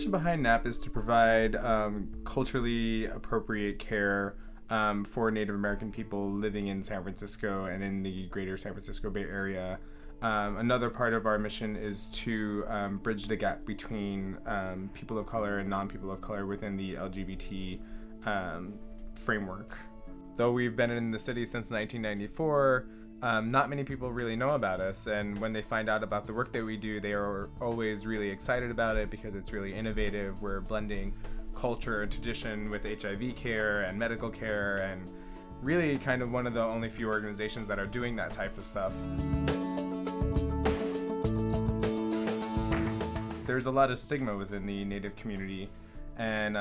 mission behind NAAP is to provide culturally appropriate care for Native American people living in San Francisco and in the greater San Francisco Bay Area. Another part of our mission is to bridge the gap between people of color and non-people of color within the LGBT framework. Though we've been in the city since 1994, not many people really know about us, and when they find out about the work that we do, they are always really excited about it because it's really innovative. We're blending culture and tradition with HIV care and medical care, and really kind of one of the only few organizations that are doing that type of stuff. There's a lot of stigma within the Native community, and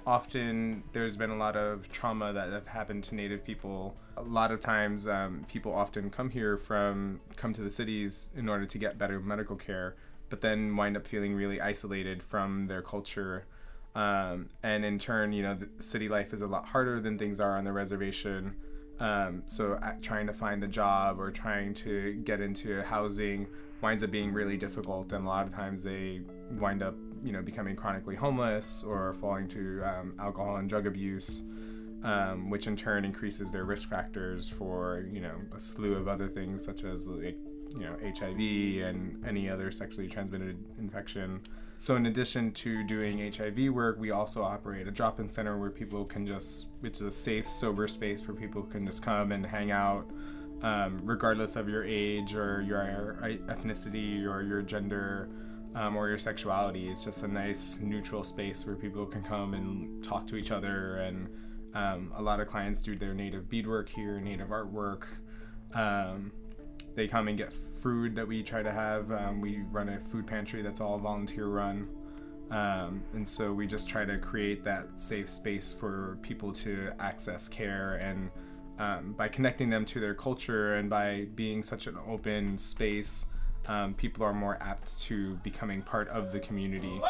often there's been a lot of trauma that have happened to Native people. A lot of times people often come to the cities in order to get better medical care, but then wind up feeling really isolated from their culture. And in turn, you know, the city life is a lot harder than things are on the reservation. So trying to find a job or trying to get into housing winds up being really difficult, and a lot of times they wind up, you know, becoming chronically homeless or falling to alcohol and drug abuse, which in turn increases their risk factors for, you know, a slew of other things such as, like, you know, HIV and any other sexually transmitted infection. So in addition to doing HIV work, we also operate a drop-in center where people can it's a safe, sober space where people can just come and hang out, regardless of your age or your ethnicity or your gender or your sexuality. It's just a nice, neutral space where people can come and talk to each other, and a lot of clients do their native beadwork here, native artwork. They come and get food that we try to have. We run a food pantry that's all volunteer run. And so we just try to create that safe space for people to access care, and by connecting them to their culture and by being such an open space, people are more apt to becoming part of the community.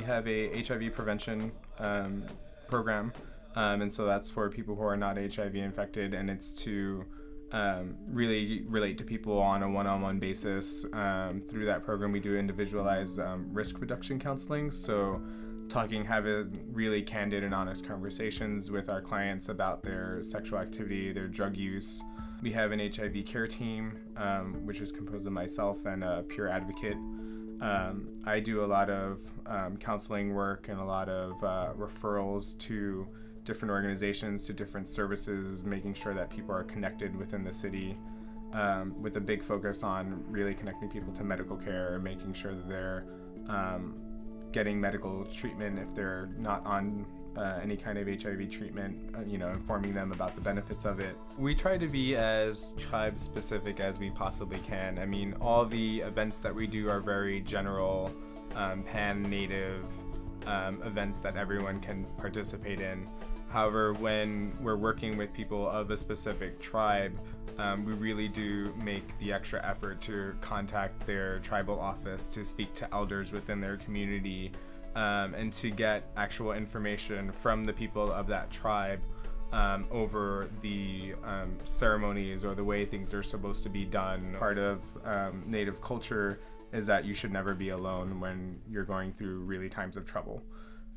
Have a HIV prevention program, and so that's for people who are not HIV infected, and it's to really relate to people on a one-on-one basis. Through that program we do individualized risk reduction counseling, so having really candid and honest conversations with our clients about their sexual activity, their drug use. We have an HIV care team, which is composed of myself and a peer advocate. I do a lot of counseling work and a lot of referrals to different organizations, to different services, making sure that people are connected within the city, with a big focus on really connecting people to medical care, making sure that they're getting medical treatment if they're not on any kind of HIV treatment, you know, informing them about the benefits of it. We try to be as tribe specific as we possibly can. I mean, all the events that we do are very general, pan-native events that everyone can participate in. However, when we're working with people of a specific tribe, we really do make the extra effort to contact their tribal office, to speak to elders within their community, and to get actual information from the people of that tribe over the ceremonies or the way things are supposed to be done. Part of Native culture is that you should never be alone when you're going through really times of trouble.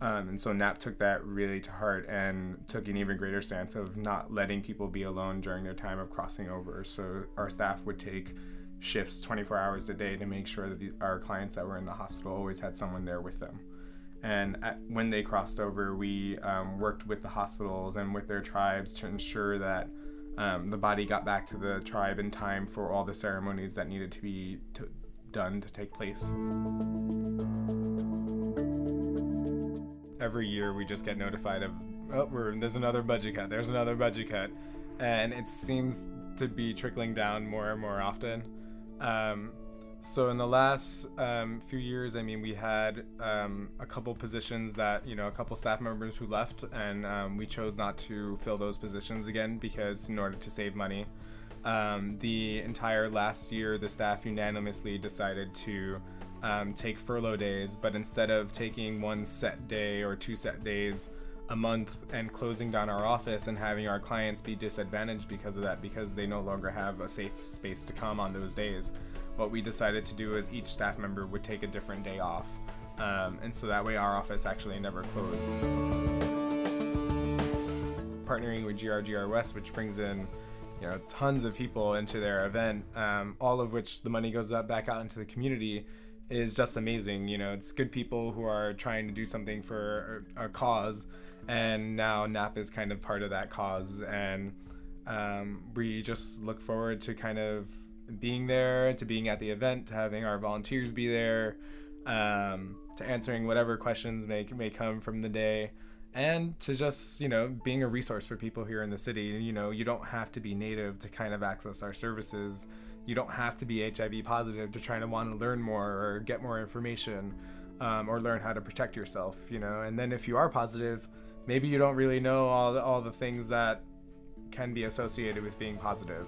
And so NAAP took that really to heart and took an even greater stance of not letting people be alone during their time of crossing over. So our staff would take shifts 24 hours a day to make sure that our clients that were in the hospital always had someone there with them. And when they crossed over, we worked with the hospitals and with their tribes to ensure that the body got back to the tribe in time for all the ceremonies that needed to be done to take place. Every year we just get notified of, oh, there's another budget cut, there's another budget cut. And it seems to be trickling down more and more often. So in the last few years, I mean, we had a couple positions that, you know, a couple staff members who left, and we chose not to fill those positions again because in order to save money. The entire last year, the staff unanimously decided to take furlough days, but instead of taking one set day or 2 set days a month and closing down our office and having our clients be disadvantaged because of that, because they no longer have a safe space to come on those days, what we decided to do is each staff member would take a different day off. And so that way our office actually never closed. Partnering with GRGR West, which brings in tons of people into their event, all of which the money goes back out into the community, is just amazing. It's good people who are trying to do something for a cause, and now NAAP is kind of part of that cause, and we just look forward to kind of being there, to being at the event, to having our volunteers be there, to answering whatever questions may come from the day, and to just being a resource for people here in the city. You don't have to be Native to kind of access our services. You don't have to be HIV positive to try to want to learn more or get more information, or learn how to protect yourself. And then if you are positive, maybe you don't really know all the things that can be associated with being positive.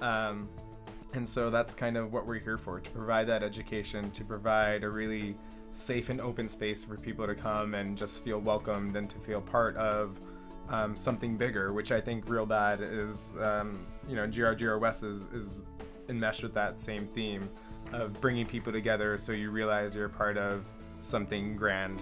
And so that's kind of what we're here for, to provide that education, to provide a really safe and open space for people to come and just feel welcomed and to feel part of something bigger, which I think real bad is, GRGR West is enmeshed with that same theme of bringing people together so you realize you're part of something grand.